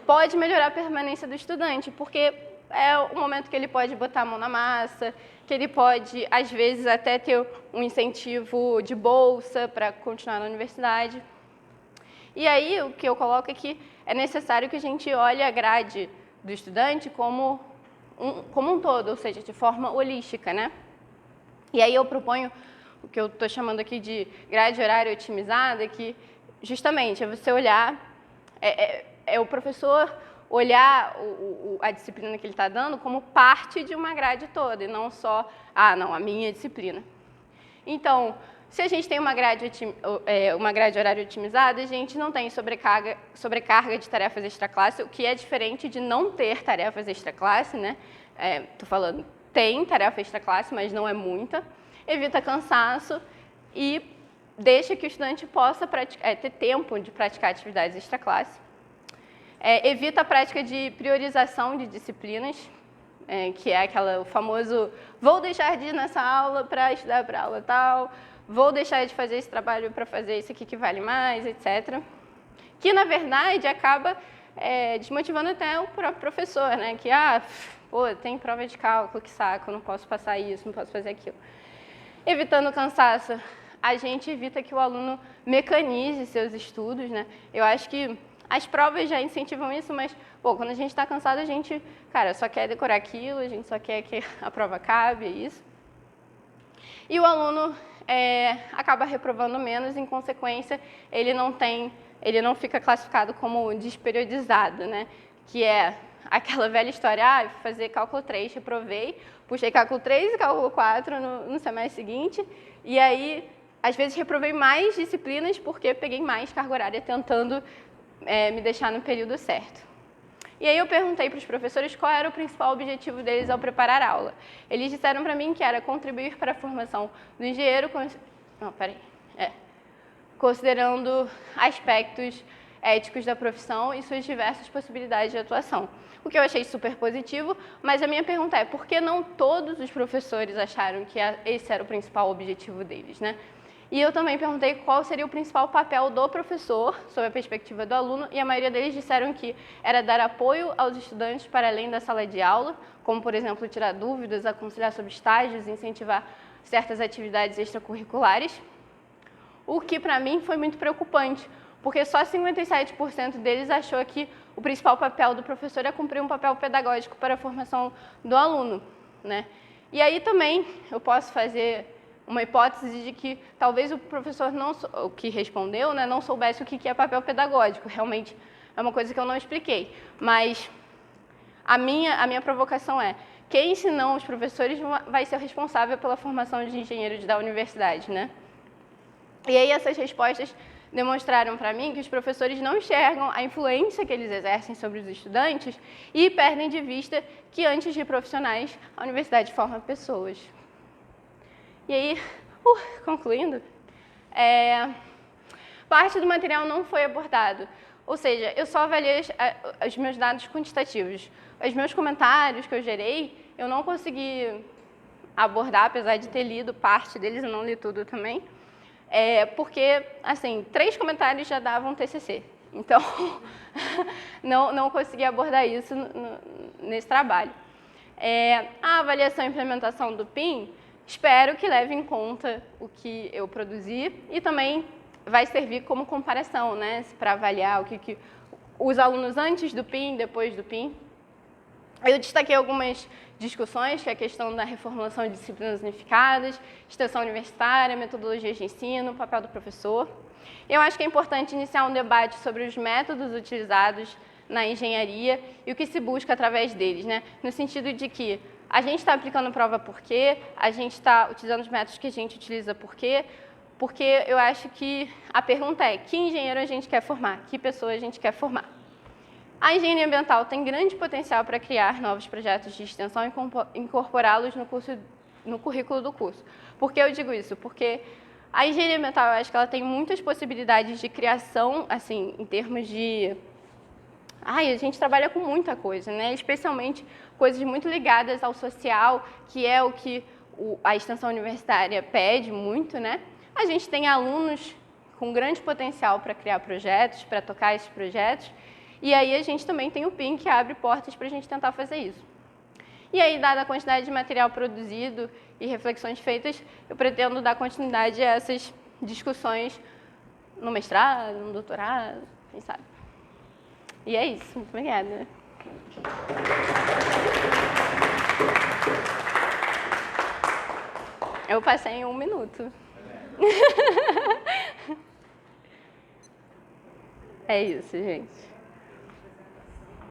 pode melhorar a permanência do estudante, porque é o momento que ele pode botar a mão na massa, que ele pode, às vezes, até ter um incentivo de bolsa para continuar na universidade. E aí, o que eu coloco é que é necessário que a gente olhe a grade do estudante como um todo, ou seja, de forma holística, né? E aí eu proponho o que eu estou chamando aqui de grade horária otimizada, que justamente é você olhar, o professor olhar a disciplina que ele está dando como parte de uma grade toda, e não só, a minha disciplina. Então, se a gente tem uma grade horária otimizada, a gente não tem sobrecarga de tarefas extra-classe, o que é diferente de não ter tarefas extra-classe, né? Estou falando, tem tarefa extra-classe, mas não é muita. Evita cansaço e deixa que o estudante possa ter tempo de praticar atividades extra-classe. Evita a prática de priorização de disciplinas, que é o famoso vou deixar de ir nessa aula para estudar para a aula tal, vou deixar de fazer esse trabalho para fazer isso aqui que vale mais, etc. Que, na verdade, acaba desmotivando até o próprio professor, né? Que, tem prova de cálculo, que saco, não posso passar isso, não posso fazer aquilo. Evitando o cansaço, a gente evita que o aluno mecanize seus estudos, né? Eu acho que as provas já incentivam isso, mas, quando a gente está cansado, a gente, só quer decorar aquilo, a gente só quer que a prova acabe, é isso. E o aluno acaba reprovando menos, em consequência, ele não fica classificado como desperiodizado, né? Que é aquela velha história, fazer cálculo 3, reprovei, puxei cálculo 3 e cálculo 4 no semestre seguinte, e aí, às vezes, reprovei mais disciplinas porque peguei mais carga horária tentando me deixar no período certo. E aí eu perguntei para os professores qual era o principal objetivo deles ao preparar a aula. Eles disseram para mim que era contribuir para a formação do engenheiro, considerando aspectos éticos da profissão e suas diversas possibilidades de atuação. O que eu achei super positivo, mas a minha pergunta é, por que não todos os professores acharam que esse era o principal objetivo deles, né? E eu também perguntei qual seria o principal papel do professor, sob a perspectiva do aluno, e a maioria deles disseram que era dar apoio aos estudantes para além da sala de aula, como, por exemplo, tirar dúvidas, aconselhar sobre estágios, incentivar certas atividades extracurriculares, o que, para mim, foi muito preocupante, porque só 57% deles achou que o principal papel do professor é cumprir um papel pedagógico para a formação do aluno, né? E aí também eu posso fazer uma hipótese de que talvez o professor que respondeu, né, não soubesse o que é papel pedagógico. Realmente é uma coisa que eu não expliquei. Mas a minha provocação é, quem, se não os professores, vai ser o responsável pela formação de engenheiros da universidade, né? E aí essas respostas demonstraram para mim que os professores não enxergam a influência que eles exercem sobre os estudantes e perdem de vista que, antes de profissionais, a universidade forma pessoas. E aí, concluindo, parte do material não foi abordado. Ou seja, eu só avaliei os meus dados quantitativos. Os meus comentários que eu gerei, eu não consegui abordar, apesar de ter lido parte deles, eu não li tudo também, porque, assim, 3 comentários já davam TCC. Então, não consegui abordar isso nesse trabalho. A avaliação e implementação do PIN, espero que leve em conta o que eu produzi e também vai servir como comparação, né, para avaliar o que os alunos antes do PIN, depois do PIN. Eu destaquei algumas discussões, que é a questão da reformulação de disciplinas unificadas, extensão universitária, metodologias de ensino, papel do professor. Eu acho que é importante iniciar um debate sobre os métodos utilizados na engenharia e o que se busca através deles, né? No sentido de que a gente está aplicando prova por quê, a gente está utilizando os métodos que a gente utiliza por quê, porque eu acho que a pergunta é: que engenheiro a gente quer formar? Que pessoa a gente quer formar? A engenharia ambiental tem grande potencial para criar novos projetos de extensão e incorporá-los no currículo do curso. Por que eu digo isso? Porque a engenharia ambiental, eu acho que ela tem muitas possibilidades de criação, assim, em termos de... a gente trabalha com muita coisa, né? Especialmente coisas muito ligadas ao social, que é o que a extensão universitária pede muito, né? A gente tem alunos com grande potencial para criar projetos, para tocar esses projetos, e aí a gente também tem o PIN, que abre portas para a gente tentar fazer isso. E aí, dada a quantidade de material produzido e reflexões feitas, eu pretendo dar continuidade a essas discussões no mestrado, no doutorado, quem sabe. E é isso. Muito obrigada. Eu passei em 1 minuto. É isso, gente.